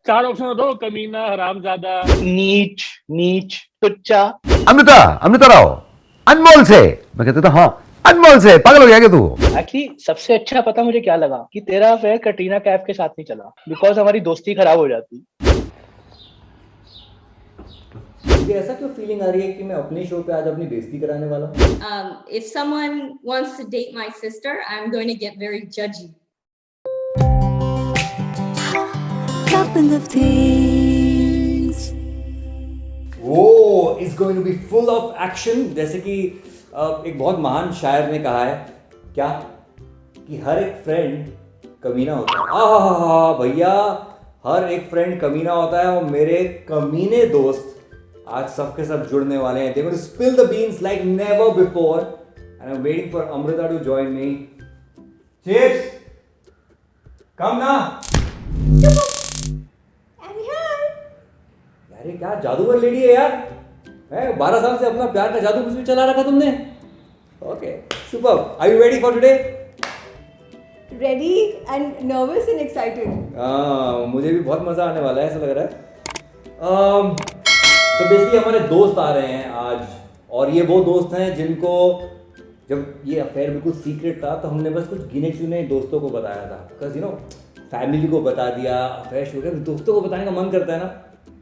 चार ऑप्शन दो। कमीना, हरामजादा, नीच, नीच, टुच्चा। अमृता, अमृता राव, अनमोल से। मैं कहता था हाँ, अनमोल से। पागल हो गया क्या तू? एक्चुअली सबसे अच्छा पता मुझे क्या लगा कि तेरा अफेयर कटरीना कैफ के साथ नहीं चला, बिकॉज हमारी दोस्ती खराब हो जाती। मुझे ऐसा क्यों फीलिंग आ रही है कि मैं अपने शो पे आज अपनी बेइज्जती कराने वाला हूँ? If someone wants to date my sister, I'm going to get very judgy. Couple of things. वो is going to be full of action. जैसे कि एक बहुत महान शायर ने कहा है क्या कि हर एक फ्रेंड कमीना होता है। आहा भैया, हर एक फ्रेंड कमीना होता है और मेरे कमीने दोस्त आज सबके सब जुड़ने वाले हैं। They're going to spill the beans like never before and I'm waiting for Amrita to join me. Chips, come ना। I'm here. यार ये क्या जादूगर लेडी है यार। 12 साल से अपना प्यार का जादू कुछ भी चला रखा तुमने। Okay, super. Are you ready for today? Ready and nervous and excited. मुझे भी बहुत मजा आने वाला है ऐसा लग रहा है। तो बेसिकली हमारे दोस्त आ रहे हैं आज और ये वो दोस्त हैं जिनको जब ये अफेयर बिल्कुल सीक्रेट था तो हमने बस कुछ गिने चुने दोस्तों को बताया था। बिकॉज यू नो फैमिली को बता दिया, अफेयर शो गया, दोस्तों को बताने का मन करता है ना।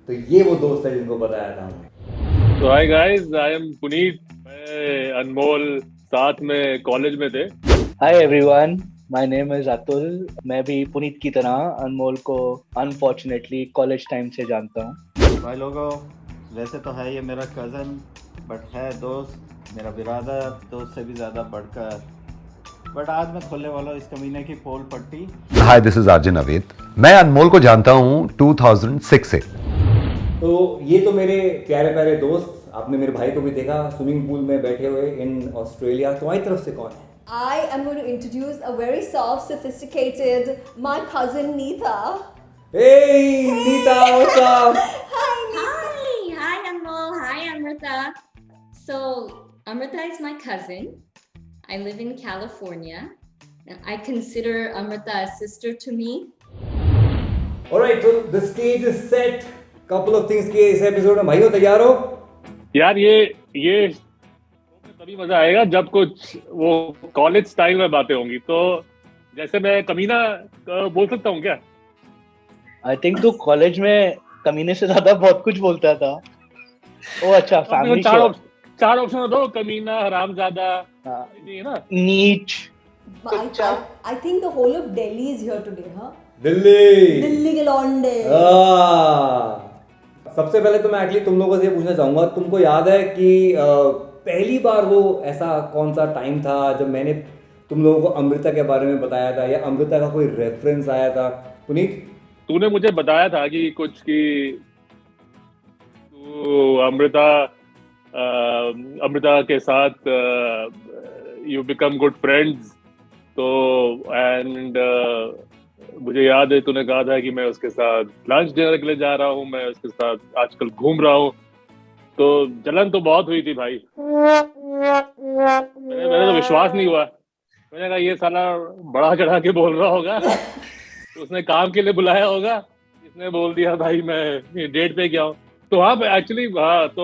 तो ये वो दोस्त है जिनको बताया था हमने। तो hi guys, I am Puneet. मैं अनमोल साथ में कॉलेज में थे। Hi everyone, my name is Atul. मैं भी पुनीत की तरह अनमोल को अनफॉर्चुनेटली कॉलेज टाइम से जानता हूँ। भाई लोगों, वैसे तो है ये मेरा कज़न, बट है दोस्त, मेरा बिरादर, दोस्त से भी ज़्यादा बढ़कर। बट आज मैं खोलने वाला हूँ इस कमीने की पोल पट्टी। हाय, दिस इज आर्जन अवेद। मैं अनमोल को जानता हूँ 2006 से। तो ये तो मेरे प्यारे प्यारे दोस्त। आपने मेरे भाई को भी देखा स्विमिंग पूल में बैठे हुए इन ऑस्ट्रेलिया। तुम्हारी तरफ से कौन है? I am going to introduce a very soft, sophisticated, my cousin Neeta. Hey, Neeta, what's up? Hi, Neeta. Hi Anmol. Hi Amrita. So Amrita is my cousin. I live in California. And I consider Amrita a sister to me. Alright, so the stage is set. Couple of things के इस episode में। भाइयों तैयार हो? यार ये तभी मजा आएगा जब कुछ वो कॉलेज टाइम में बातें होंगी। तो जैसे मैं कमीना बोल सकता हूँ क्या? आई थिंक तू कॉलेज में कमीने से ज्यादा बहुत कुछ बोलता था। ओ अच्छा, फैमिली शो। चार ऑप्शन दो। कमीना, हरामजादा, हाँ। ये ना नीच, But I think the whole of Delhi is here today, huh? Delhi. Delhi के लौंडे। सबसे पहले तो मैं एक्चुअली तुम लोगों से पूछना चाहूंगा, तुमको याद है कि पहली बार वो ऐसा कौन सा टाइम था जब मैंने तुम लोगों को अमृता के बारे में बताया था या अमृता का कोई रेफरेंस आया था? पुनीत, तूने मुझे बताया था कि कुछ कि तू अमृता के साथ यू बिकम गुड फ्रेंड्स। तो एंड मुझे याद है तूने कहा था कि मैं उसके साथ लंच डिनर के लिए जा रहा हूँ, मैं उसके साथ आजकल घूम रहा हूँ। तो जलन तो बहुत हुई थी भाई। मैंने तो विश्वास नहीं हुआ। मैंने कहा ये साला बड़ा चढ़ा के बोल रहा होगा, उसने काम के लिए बुलाया होगा, इसने बोल दिया भाई मैं डेट पे गया हूँ। तो हाँ एक्चुअली, हाँ तो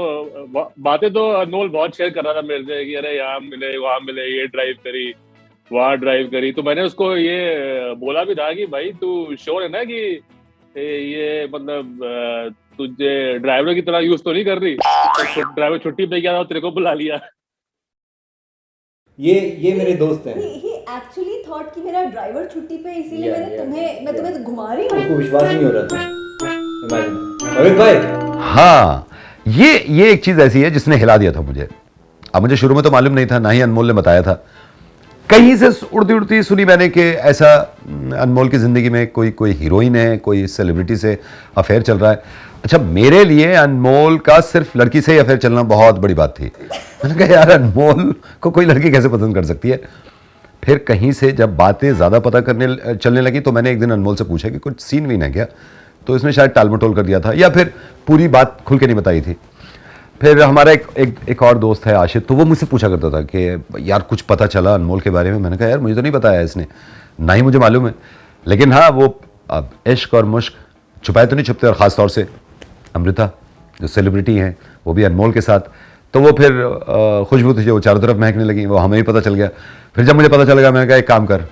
बातें तो अनमोल बहुत शेयर कर रहा था मेरे से कि अरे यहाँ मिले वहाँ मिले, ये ड्राइव करी वहाँ ड्राइव करी। तो मैंने उसको ये बोला भी था कि भाई तू श्योर है ना कि ये मतलब तुझे ड्राइवर की तरह यूज तो नहीं कर रही? तो ड्राइवर छुट्टी पे गया था, तेरे को बुला लिया। ये मेरे दोस्त हैं। He actually thought कि मेरा ड्राइवर छुट्टी पे, इसीलिए Yeah, मैं तुम्हें घुमा रही हूँ। उसको विश्वास नहीं हो रहा था। Imagine। अमित भाई। हाँ, ये एक चीज ऐसी है जिसने हिला दिया था मुझे। अब मुझे शुरू में तो मालूम नहीं था, ना ही अनमोल ने बताया था। कहीं से उड़ती उड़ती सुनी मैंने कि ऐसा अनमोल की जिंदगी में कोई हीरोइन है, कोई सेलिब्रिटी से अफेयर चल रहा है। अच्छा, मेरे लिए अनमोल का सिर्फ लड़की से ही अफेयर चलना बहुत बड़ी बात थी। मैंने कहा यार अनमोल को कोई लड़की कैसे पसंद कर सकती है। फिर कहीं से जब बातें ज़्यादा पता चलने लगी तो मैंने एक दिन अनमोल से पूछा कि कुछ सीन वीन है क्या। तो इसने शायद टाल मटोल कर दिया था या फिर पूरी बात खुल के नहीं बताई थी। फिर हमारा एक और दोस्त है आशित, तो वो मुझसे पूछा करता था कि यार कुछ पता चला अनमोल के बारे में। मैंने कहा यार मुझे तो नहीं बताया इसने, ना ही मुझे मालूम है। लेकिन हाँ, वो अब इश्क और मुश्क छुपाए तो नहीं छुपते, और ख़ास तौर से अमृता जो सेलिब्रिटी हैं, वो भी अनमोल के साथ, तो वो फिर खुशबू थी जो चारों तरफ महकने लगी, वो हमें भी पता चल गया। फिर जब मुझे पता चल गया, मैंने कहा एक काम कर,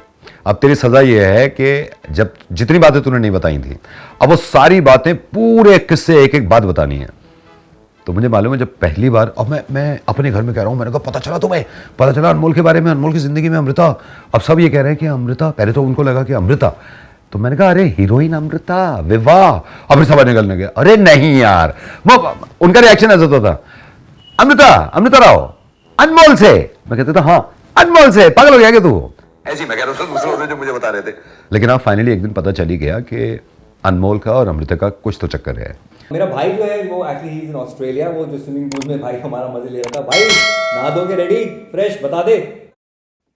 अब तेरी सज़ा ये है कि जब जितनी बातें तूने नहीं बताई थी, अब वो सारी बातें पूरे किस्से एक एक बात बतानी है। तो मुझे मालूम है जब पहली बार, और मैं अपने घर में कह रहा हूँ, मैंने कहा पता चला तुम्हें, पता चला अनमोल के बारे में, अनमोल की ज़िंदगी में अमृता। अब सब ये कह रहे हैं कि अमृता, पहले तो उनको लगा कि अमृता, तो मैंने कहा अरे हीरोइन अमृता, विवाह। अब फिर सब निकलने गए, अरे नहीं यार, वो उनका रिएक्शन ऐसा होता था, अमृता राव अनमोल से। मैं कहता था हाँ अनमोल से, पागल हो गया क्या तू? ऐसी मैं कह रहा था, दूसरों ने जो मुझे बता रहे थे। लेकिन अब फाइनली एक दिन पता चल ही गया कि अनमोल का और अमृता का कुछ तो चक्कर है। मेरा भाई जो है वो actually he is in Australia, वो जो स्विमिंग पूल में भाई हमारा मजे ले रहा था। भाई नहा धो के रेडी फ्रेश, बता दे।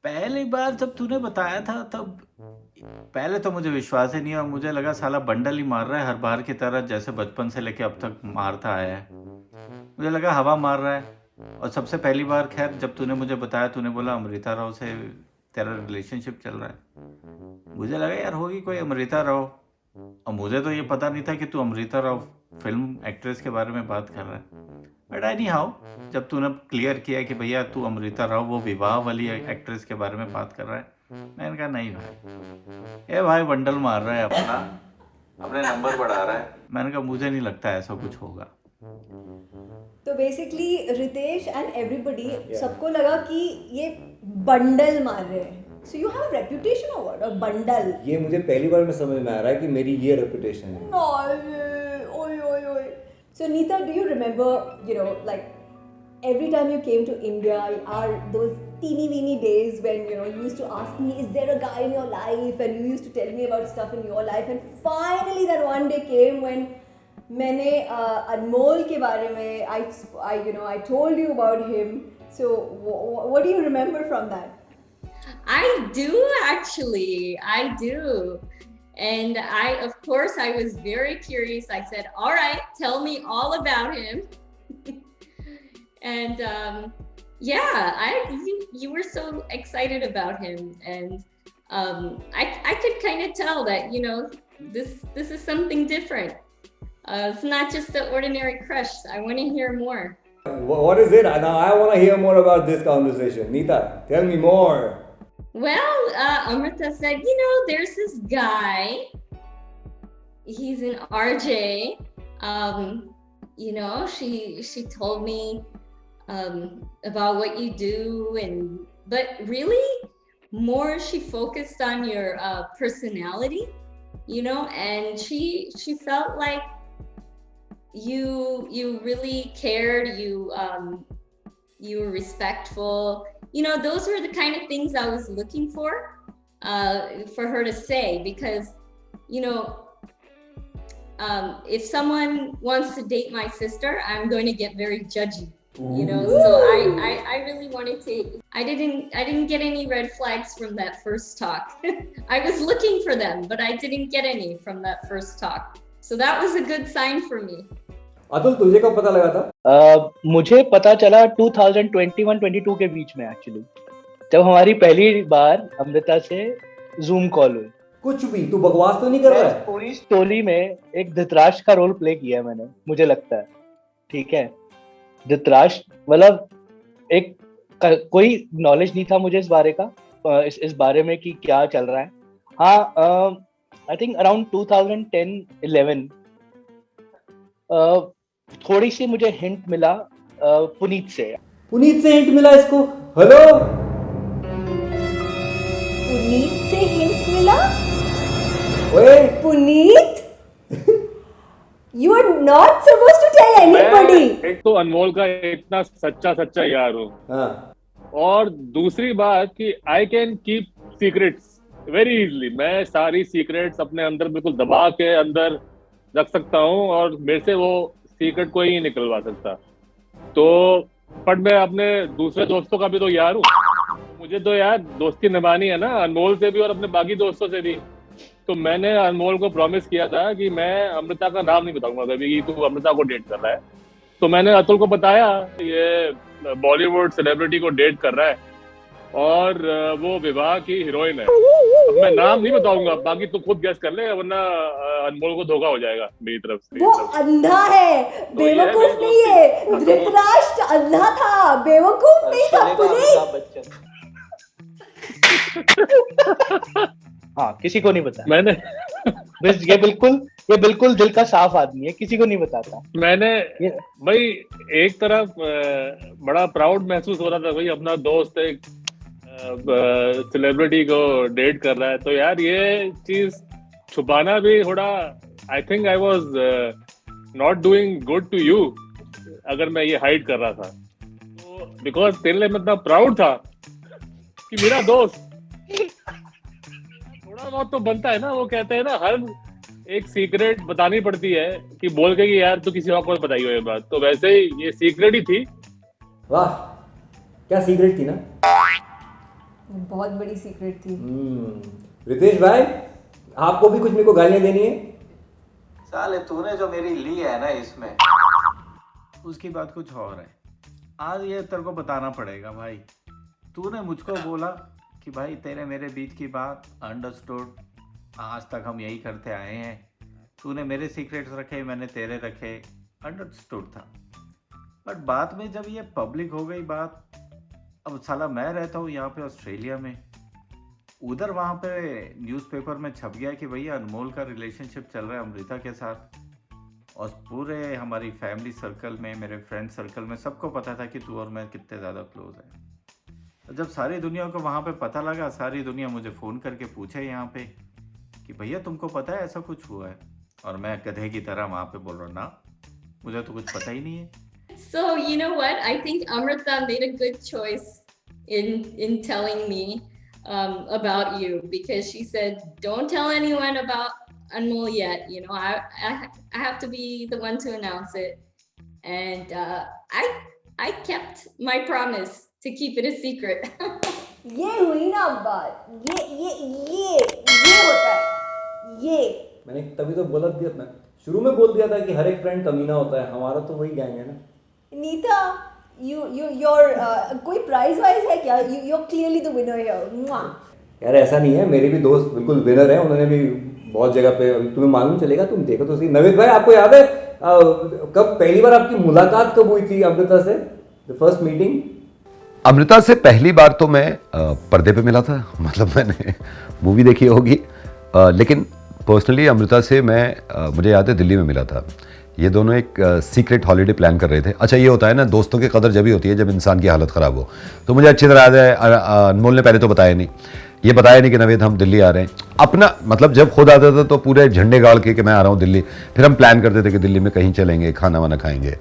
पहली बार जब तूने बताया था तब पहले तो मुझे विश्वास ही नहीं हुआ, मुझे लगा साला बंडल ही मार रहा है हर बार की तरह, जैसे बचपन से लेके अब तक मारता आया है। मुझे लगा हवा मार रहा है। और सबसे पहली बार खैर जब तूने मुझे बताया, तूने बोला अमृता राव से तेरा रिलेशनशिप चल रहा है, मुझे लगा यार होगी कोई अमृता राव। और मुझे तो ये पता नहीं था कि तू अमृता राव फिल्म एक्ट्रेस के बारे में बात कर रहा है। बट एनी हाउ, जब तूने क्लियर किया कि भैया तू अमृता राव वो विवाह वाली एक्ट्रेस के बारे में बात कर रहा है, मैंने कहा नहीं भाई, ये भाई बंडल मार रहा है अपना, अपने नंबर बढ़ा रहा है। मैंने कहा मुझे नहीं लगता ऐसा कुछ होगा। तो बेसिकली रितेश एंड एवरीबडी, सबको लगा कि ये बंडल मार रहे हैं। सो यू हैव रेपुटेशन और व्हाट, और बंडल। ये मुझे पहली बार में समझ में आ रहा है कि मेरी ये रेपुटेशन है। ओए ओए ओए। So Neeta, do you remember, you know, like every time you came to India, are those teeny weeny days when, you know, you used to ask me, is there a guy in your life? And you used to tell me about stuff in your life. And finally that one day came when मैंने अनमोल के बारे में, I told you about him. So what do you remember from that? I do actually. I do. And of course, I was very curious. I said, all right, tell me all about him. And you were so excited about him. And I could kind of tell that, you know, this is something different. It's not just an ordinary crush. I want to hear more. What is it? Now I want to hear more about this conversation. Neeta, tell me more. Well, Amrita said, you know, there's this guy. He's an RJ. You know, she told me about what you do, but really more she focused on your personality, you know, and she felt like you really cared. You were respectful. You know, those were the kind of things I was looking for her to say, because, you know, if someone wants to date my sister, I'm going to get very judgy, you know. So I really wanted to. I didn't get any red flags from that first talk. I was looking for them, but I didn't get any from that first talk. So that was a good sign for me. Atul, तुझे कब पता लगा था? मुझे पता चला 2021-22 के बीच में एक्चुअली, जब हमारी पहली बार अमृता से जूम कॉल हुई। कुछ भी, तू बकवास तो नहीं कर रहा है? पूरी स्टोरी में एक धृतराष्ट्र का रोल प्ले किया मैंने, मुझे लगता है, ठीक है। धृतराष्ट्र मतलब एक कोई नॉलेज नहीं था मुझे इस बारे का, इस बारे में कि क्या चल रहा है। हाँ, आई थिंक अराउंड 2010-11 थोड़ी सी मुझे हिंट मिला पुनीत से हिंट मिला इसको। हेलो, पुनीत से हिंट मिला? ओए Puneet, you are not supposed to tell anybody. एक तो अनमोल का इतना सच्चा यार हूँ, और दूसरी बात कि I can keep secrets very easily. मैं सारी सीक्रेट्स अपने अंदर बिल्कुल दबा के अंदर रख सकता हूँ, और मेरे से वो सीक्रेट कोई नहीं निकलवा सकता। तो बट मैं अपने दूसरे दोस्तों का भी तो यार हूँ, मुझे तो यार दोस्ती निभानी है ना, अनमोल से भी और अपने बाकी दोस्तों से भी। तो मैंने अनमोल को प्रॉमिस किया था कि मैं अमृता का नाम नहीं बताऊंगा कभी कि तू अमृता को डेट कर रहा है। तो मैंने अतुल को बताया ये बॉलीवुड सेलिब्रिटी को डेट कर रहा है, और वो विवाह की हीरोइन है। अब मैं नाम नहीं बताऊंगा, बाकी तू खुद गैस कर ले, वरना अनमोल को धोखा हो जाएगा मेरी तरफ से। वो अंधा है, बेवकूफ नहीं है। धृतराष्ट्र अंधा था, बेवकूफ नहीं था। पुनीत हाँ, किसी को नहीं बताया मैंने बस ये बिल्कुल दिल का साफ आदमी है, किसी को नहीं बताता। मैंने भाई एक तरफ बड़ा प्राउड महसूस हो रहा था, भाई अपना दोस्त एक सेलिब्रिटी को डेट कर रहा है, तो यार ये चीज छुपाना भी थोड़ा, I think I was not doing good to you अगर मैं ये हाइड कर रहा था, तो बिकॉज तेरे लिए मैं इतना प्राउड था कि मेरा दोस्त। थोड़ा बहुत तो बनता है ना, वो कहते हैं ना हर एक सीक्रेट बतानी पड़ती है कि बोल के कि यार तू किसी और को बताई हो ये बात, तो वैसे ही ये सीक्रेट ही थी। वाह, क्या सीक्रेट थी ना, बहुत बड़ी सीक्रेट थी। रितेश भाई, आपको भी कुछ मेरे को गालियां देनी है? साले तूने जो मेरी ली है ना इसमें, उसकी बात कुछ और है। आज ये तेरे को बताना पड़ेगा भाई। तूने मुझको बोला कि भाई तेरे मेरे बीच की बात अंडरस्टूड, आज तक हम यही करते आए हैं। तूने मेरे सीक्रेट्स रखे, मैंने तेरे रखे, अंडरस्टूड था। बट बाद में जब ये पब्लिक हो गई बात, अब साला मैं रहता हूँ यहाँ पे ऑस्ट्रेलिया में, उधर वहाँ पे न्यूज़पेपर में छप गया कि भैया अनमोल का रिलेशनशिप चल रहा है अमृता के साथ, और पूरे हमारी फैमिली सर्कल में, मेरे फ्रेंड सर्कल में सबको पता था कि तू और मैं कितने ज़्यादा क्लोज हैं। तो जब सारी दुनिया को वहाँ पे पता लगा, सारी दुनिया मुझे फ़ोन करके पूछे यहाँ पे कि भैया तुमको पता है ऐसा कुछ हुआ है, और मैं गधे की तरह वहाँ पे बोल रहा हूँ ना, मुझे तो कुछ पता ही नहीं है। So you know what? I think Amrita made a good choice in telling me about you, because she said, "Don't tell anyone about Anmol yet. You know, I have to be the one to announce it." And I kept my promise to keep it a secret. ये हुई ना बात, ये होता है ये। मैंने तभी तो बोला दिया, मैं शुरू में बोल दिया था कि हर एक फ्रेंड कमीना होता है, हमारा तो वही गैंग है ना। नीता, कोई प्राइज वाइज है क्या? you're clearly the winner here. यार ऐसा नहीं है, मेरे भी दोस्त बिल्कुल विनर है, उन्होंने भी बहुत जगह पे, तुम्हें मालूम चलेगा, तुम देखो तो सही। नवेद भाई, आपको याद है कब पहली बार आपकी मुलाकात कब हुई थी अमृता से? The first meeting? अमृता से पहली बार तो मैं पर्दे पे मिला था, मतलब मैंने मूवी देखी होगी, लेकिन पर्सनली अमृता से मैं मुझे याद है दिल्ली में मिला था। ये दोनों एक सीक्रेट हॉलीडे प्लान कर रहे थे। अच्छा, ये होता है ना, दोस्तों की कदर जब ही होती है जब इंसान की हालत ख़राब हो। तो मुझे अच्छी तरह याद है, अनमोल ने पहले तो बताया नहीं, ये बताया नहीं कि नवेद हम दिल्ली आ रहे हैं। अपना मतलब जब खुद आता था तो पूरे झंडे गाड़ के कि मैं आ रहा हूँ दिल्ली, फिर हम प्लान करते थे कि दिल्ली में कहीं चलेंगे, खाना वाना खाएंगे।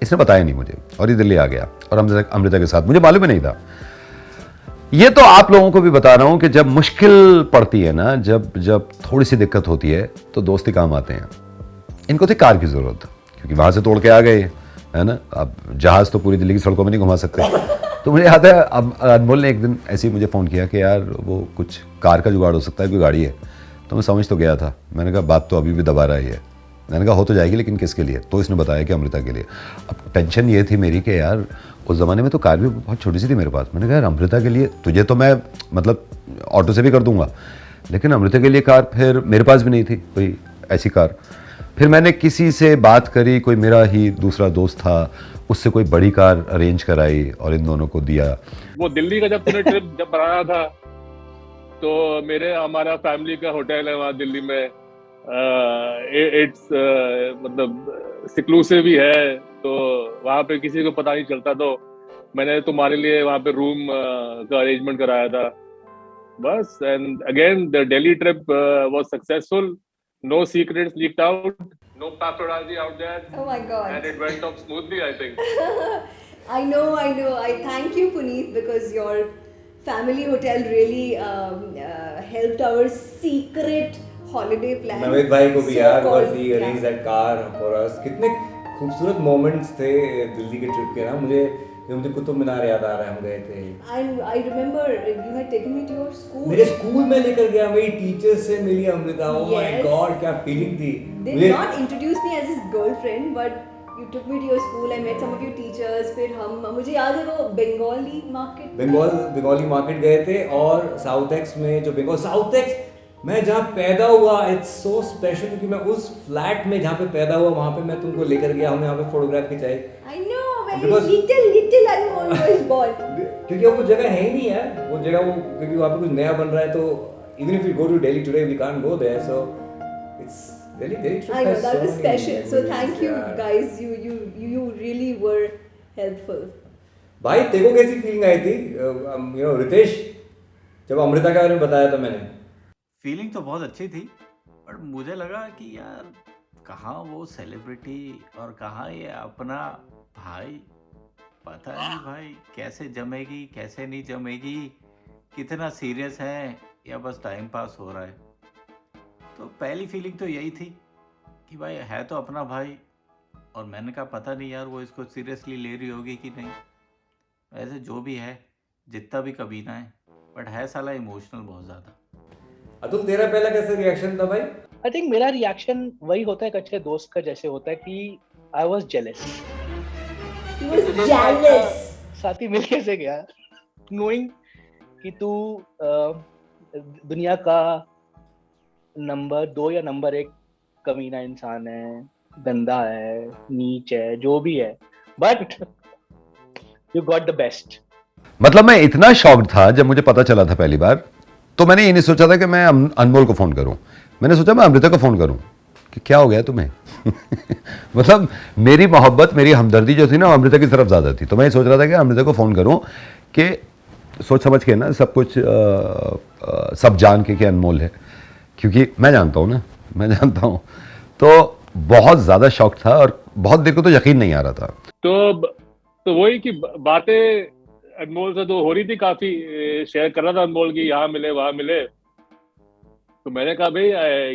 इसने बताया नहीं मुझे, और ये दिल्ली आ गया, और अमृता के साथ मुझे मालूम ही नहीं था। ये तो आप लोगों को भी बता रहा हूँ कि जब मुश्किल पड़ती है ना, जब थोड़ी सी दिक्कत होती है तो दोस्ती काम आते हैं। इनको थी कार की ज़रूरत, क्योंकि वहाँ से तोड़ के आ गए, है ना। अब जहाज़ तो पूरी दिल्ली की सड़कों में नहीं घुमा सकते। तो मुझे याद है, अब अनमोल ने एक दिन ऐसे ही मुझे फ़ोन किया कि यार वो कुछ कार का जुगाड़ हो सकता है, कोई गाड़ी है। तो मैं समझ तो गया था, मैंने कहा बात तो अभी भी दबा रहा ही है। मैंने कहा हो तो जाएगी, लेकिन किसके लिए? तो इसने बताया कि अमृता के लिए। अब टेंशन ये थी मेरी कि यार उस ज़माने में तो कार भी बहुत छोटी सी थी मेरे पास। मैंने कहा यार अमृता के लिए, तुझे तो मैं मतलब ऑटो से भी कर दूंगा, लेकिन अमृता के लिए कार फिर मेरे पास भी नहीं थी कोई ऐसी कार। फिर मैंने किसी से बात करी, कोई मेरा ही दूसरा दोस्त था, उससे कोई बड़ी कार अरेंज कराई और इन दोनों को दिया। वो दिल्ली का जब तूने ट्रिप जब बनाया था, तो हमारा फैमिली का होटल है वहाँ दिल्ली में, इट्स मतलब एक्सक्लूसिव भी है, तो वहाँ पे किसी को पता नहीं चलता। तो मैंने तुम्हारे लिए वहाँ पे रूम का अरेंजमेंट कराया था बस। And again the Delhi trip was successful, no secrets leaked out, no paparazzi out there. Oh my God. And it went off smoothly, I think. I know. I thank you, Puneet, because your family hotel really helped our secret holiday plan. Naved भाई को भी यार, So-called बस he arranged that car for us. कितने खूबसूरत moments थे दिल्ली के trip के ना। मुझे कुतुब मीनार याद आ रहा है, हम गए थे। And I remember you had taken me to your school. मेरे स्कूल में लेकर गया, मेरी टीचर से मिली Amrita. Oh my Yes. God, क्या फीलिंग थी। Did not introduce me as his girlfriend, but you took me to your school. I met some of your teachers. फिर हम मुझे याद है वो बंगाली मार्केट बंगाली मार्केट गए थे और साउथ एक्स में जो बंगाल साउथ एक्स मैं जहाँ पैदा हुआ इट्स सो स्पेशल क्योंकि मैं उस फ्लैट में जहाँ पे पैदा हुआ वहाँ पे मैं तुमको लेकर गया हमने वहाँ पे फोटोग्राफ खिंचाई I know very Because- little Anmol was born. क्योंकि वो जगह है ही नहीं है वो जगह वो क्योंकि वहाँ पे कुछ नया बन रहा है तो even if we go to Delhi today we can't go there so it's Delhi trip I know has that so was many special. So memories, thank you yeah. guys. You really were helpful. भाई तेको कैसी feeling आई थी you know Ritesh जब अमृता के बारे में बताया था मैंने फीलिंग तो बहुत अच्छी थी, पर मुझे लगा कि यार कहाँ वो सेलिब्रिटी और कहाँ ये अपना भाई, पता नहीं भाई कैसे जमेगी कैसे नहीं जमेगी, कितना सीरियस है या बस टाइम पास हो रहा है। तो पहली फीलिंग तो यही थी कि भाई है तो अपना भाई, और मैंने कहा पता नहीं यार वो इसको सीरियसली ले रही होगी कि नहीं। वैसे जो भी है, जितना भी कमीना है, बट है साला इमोशनल बहुत ज़्यादा। अतुल तेरा पहला कैसा रिएक्शन था भाई? आई थिंक मेरा रिएक्शन वही होता है एक अच्छे दोस्त का जैसे होता है कि I was jealous. He was jealous. साथी मिल कैसे गया नोइंग कि तू दुनिया का नंबर 2 या नंबर 1 कमीना इंसान है, गंदा है, नीच है, जो भी है, but you got the best. मतलब मैं इतना शॉक्ड था जब मुझे पता चला था पहली बार, तो मैंने ये नहीं सोचा था कि मैं अनमोल को फ़ोन करूं, मैंने सोचा मैं अमृता को फ़ोन करूं कि क्या हो गया तुम्हें। मतलब मेरी मोहब्बत, मेरी हमदर्दी जो थी ना अमृता की तरफ ज़्यादा थी, तो मैं ये सोच रहा था कि अमृता को फ़ोन करूं कि सोच समझ के ना सब कुछ सब जान के कि अनमोल है, क्योंकि मैं जानता हूँ ना, मैं जानता हूँ। तो बहुत ज़्यादा शॉक था और बहुत देर को तो यकीन नहीं आ रहा था। तो वही कि बातें अनमोल से तो हो रही थी, काफी शेयर कर रहा था अनमोल की यहाँ मिले वहां मिले। तो मैंने कहा भाई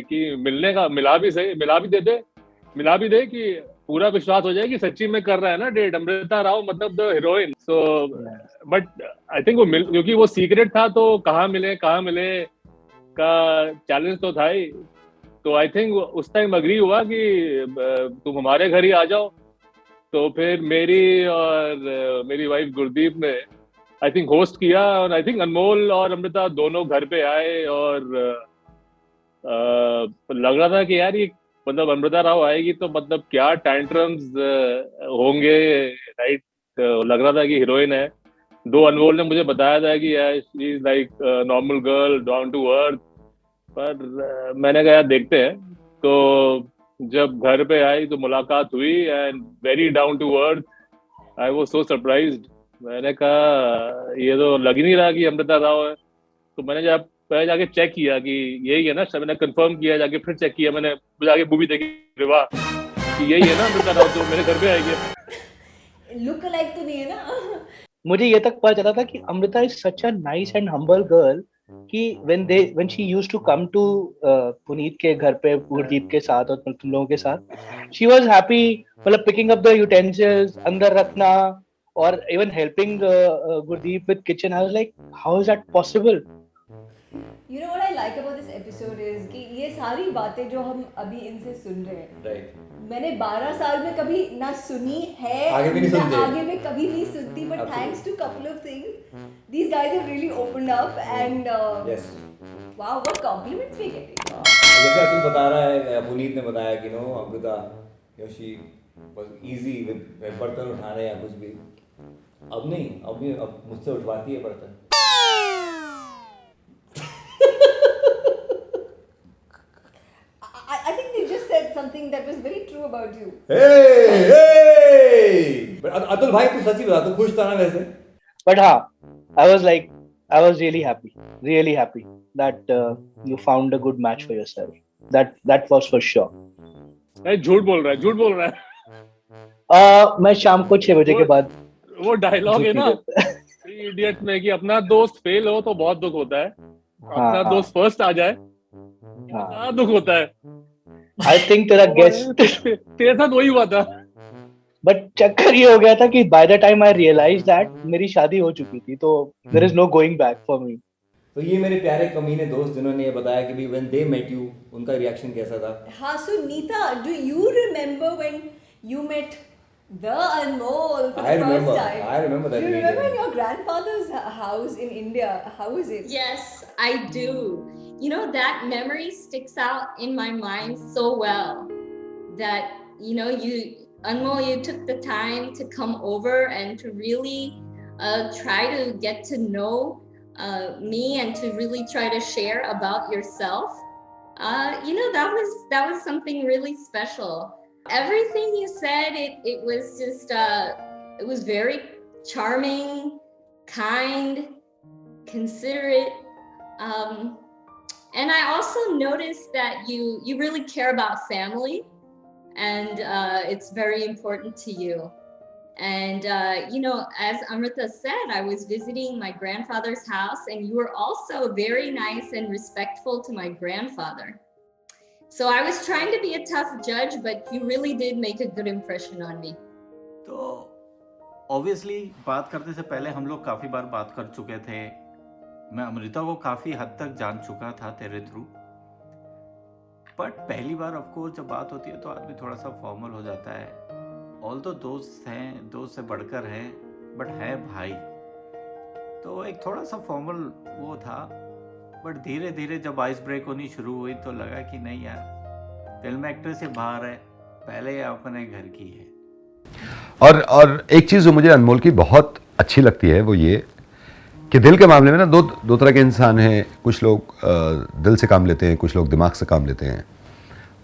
कि मिलने का मिला भी दे कि पूरा विश्वास हो जाए कि सच्ची में कर रहा है ना डेट अमृता राव, मतलब the heroine. So but I think वो क्योंकि वो सीक्रेट था तो कहाँ मिले का चैलेंज तो था ही। तो आई थिंक उस टाइम अग्री हुआ कि तुम हमारे घर ही आ जाओ। तो फिर मेरी वाइफ गुरदीप ने आई थिंक होस्ट किया और आई थिंक अनमोल और अमृता दोनों घर पे आए और लग रहा था कि यार ये मतलब अमृता राव आएगी तो मतलब क्या टैंट्रम्स होंगे, राइट। लग रहा था कि हीरोइन है। दो अनमोल ने मुझे बताया था कि यार she is like normal girl, down to earth, पर मैंने कहा यार देखते हैं। तो जब घर पे आई तो मुलाकात हुई and very down to earth. I was so surprised. मैंने कहा ये तो लग ही नहीं रहा कि अमृता राव है। तो मैंने जाके चेक किया कि यही है ना, मैंने कंफर्म किया, जाके फिर चेक किया, मैंने जाके मूवी देखी, वाह कि यही है ना अमृता राव, तो मेरे घर पे आएगी। लुक अलाइक तो नहीं है ना। मुझे ये तक पता चला था कि Amrita is such a nice and humble girl कि when she used to come to Puneet के घर पे गुरदीप के साथ और तुम लोगों के साथ, she was happy, मतलब picking up the utensils, अंदर रखना और even helping Gurdeep with kitchen. I was like, how is that possible? You know what I like about this episode is कि ये सारी बातें जो हम अभी इनसे सुन रहे हैं, राइट, मैंने 12 साल में कभी ना सुनी है, आगे भी नहीं ना सुनते। आगे में कभी नहीं सुनती, but thanks to couple of things, these guys have really opened up and yes. wow, what compliments we're getting. जैसे अतुल बता रहा है, पुनीत ने बताया कि no Amrita she was easy with बर्तन उठाने या कुछ भी। अब नहीं, अब मुझसे उठवाती है बर्तन। I think they just said something that was very true about you. Atul भाई तू सच्ची बता, तू खुश था ना वैसे? But हाँ, I was really happy that you found a good match for yourself. That was for sure. झूठ बोल रहा है। मैं शाम को 6 बजे के बाद वो डायलॉग है ना झूठ इडियट में कि अपना दोस्त फेल हो तो बहुत दुख होता है, अपना दोस्त फर्स्ट आ जाए हाँ, दुख होता है। I think तेरा guess, तेरे साथ वही हुआ था। but चक्कर ये हो गया था कि by the time I realized that मेरी शादी हो चुकी थी, तो there is no going back for me. तो ये मेरे प्यारे कमीने दोस्त जिन्होंने ये बताया कि भी when they met you उनका रिएक्शन कैसा था? हाँ, so Neeta, do you remember when you met The Anmol for the I remember. first time. I remember that You remember video. in your grandfather's house in India? How was it? Yes, I do. You know, that memory sticks out in my mind so well that, you know, Anmol, you took the time to come over and to really try to get to know me and to really try to share about yourself. You know, that was something really special. Everything you said, it was just it was very charming, kind, considerate. And I also noticed that you really care about family, and it's very important to you. And you know, as Amrita said, I was visiting my grandfather's house, and you were also very nice and respectful to my grandfather. So I was trying to be a tough judge, but you really did make a good impression on me. तो obviously बात करने से पहले हम लोग काफ़ी बार बात कर चुके थे। मैं अमृता को काफ़ी हद तक जान चुका था तेरे थ्रू, बट पहली बार ऑफ कोर्स जब बात होती है तो आदमी थोड़ा सा फॉर्मल हो जाता है। ऑल तो दोस्त हैं, दोस्त से बढ़कर हैं, बट है भाई, तो एक थोड़ा सा फॉर्मल वो था। बट धीरे धीरे जब आइस ब्रेक होनी शुरू हुई तो लगा कि नहीं यार, फिल्म एक्टर से बाहर है, पहले ये अपने घर की है। और एक चीज़ जो मुझे अनमोल की बहुत अच्छी लगती है वो ये कि दिल के मामले में ना दो तरह के इंसान हैं। कुछ लोग दिल से काम लेते हैं, कुछ लोग दिमाग से काम लेते हैं।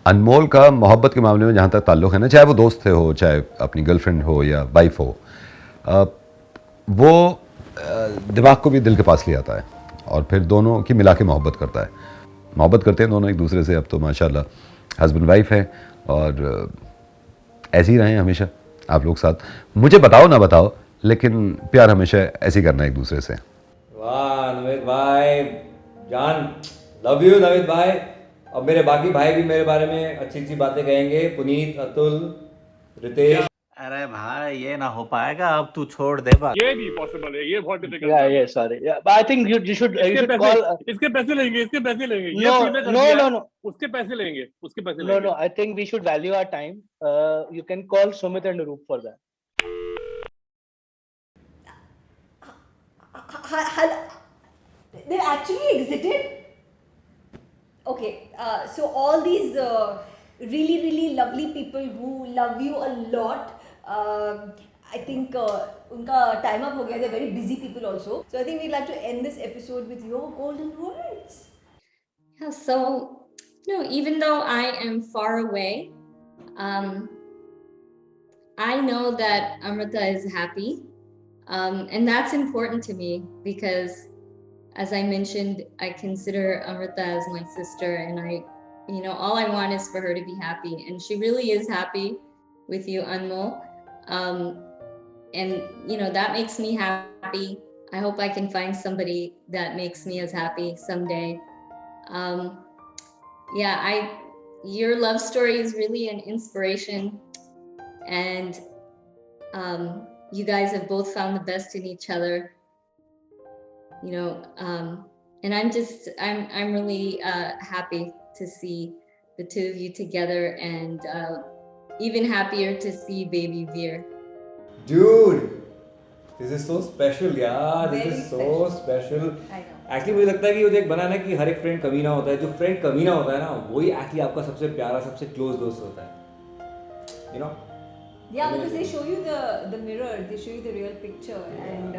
अनमोल का मोहब्बत के मामले में जहाँ तक ताल्लुक़ है ना, चाहे वो दोस्त हो, चाहे अपनी गर्लफ्रेंड हो या वाइफ हो, वो दिमाग को भी दिल के पास ले आता है और फिर दोनों की मिला के मोहब्बत करता है। मोहब्बत करते हैं दोनों एक दूसरे से। अब तो माशाल्लाह हस्बैंड वाइफ है और ऐसे ही रहें हमेशा आप लोग साथ। मुझे बताओ ना बताओ, लेकिन प्यार हमेशा ऐसे ही करना एक दूसरे से। वाह नवेद भाई जान, लव यू नवेद भाई। अब मेरे बाकी भाई भी मेरे बारे में अच्छी अच्छी बातें कहेंगे, पुनीत, अतुल, रितेश। अरे भाई ये ना हो पाएगा, अब तू छोड़ दे बात। ये भी पॉसिबल है, ये बहुत डिफिकल्ट Yeah, है। yeah, sorry. Yeah, but I think you should call. इसके पैसे लेंगे, इसके पैसे लेंगे। ये No, तूने कर no, दिया, no, no. उसके पैसे लेंगे, उसके पैसे No, लेंगे। no. I think we should value our time. You can call Sumit and Roop for that. They actually exited? Okay, so all these really, really lovely people who love you a lot, I think unka time up ho gaya. They're very busy people also. So I think we'd like to end this episode with your golden words. Yeah, so, you know, even though I am far away, I know that Amrita is happy. And that's important to me because, as I mentioned, I consider Amrita as my sister, and you know, all I want is for her to be happy. And she really is happy with you, Anmol. And, you know, that makes me happy. I hope I can find somebody that makes me as happy someday. Yeah, your love story is really an inspiration, and you guys have both found the best in each other, you know, and I'm really happy to see the two of you together, and even happier to see baby Veer. Dude, this is so special यार, this Very is so special. I know. Actually मुझे लगता है कि वो जो एक बना ना कि हर एक फ्रेंड कमीना होता है, जो फ्रेंड कमीना होता है ना वही एक्चुअली आपका सबसे प्यारा, सबसे क्लोज दोस्त होता है, you know. Yeah, because they show you the mirror, they show you the real picture, and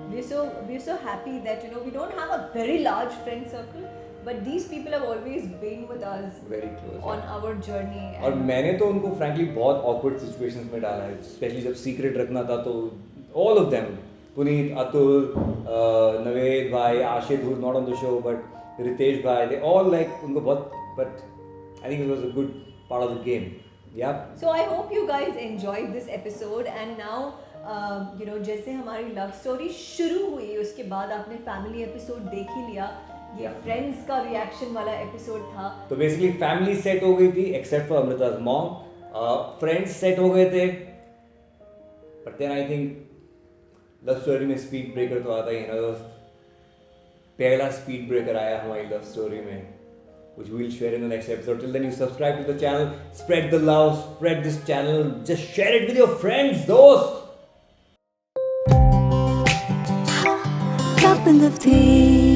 we're so happy that, you know, we don't have a very large friend circle, but these people have always been with us Very close, on our journey. और and- मैंने तो उनको frankly बहुत awkward situations में डाला है, specially जब secret रखना था तो all of them, Puneet, Atul, Naved भाई, आशिद who's not on the show but Ritesh भाई, they all like उनको बहुत, but I think it was a good part of the game. Yeah. So I hope you guys enjoyed this episode, and now you know, जैसे हमारी love story शुरू हुई उसके बाद आपने फैमिली एपिसोड देख ही लिया, ये फ्रेंड्स का रिएक्शन वाला एपिसोड था। तो बेसिकली फैमिली सेट हो गई थी except for Amrita's mom, friends set हो गए थे, but then I think love story में स्पीड ब्रेकर तो आता ही है ना दोस्त। पहला स्पीड ब्रेकर आया हमारी लव स्टोरी में, which we'll share in the next episode. Till then, you subscribe to the channel, spread the love, spread this channel, just share it with your friends, dost. Couple of tea.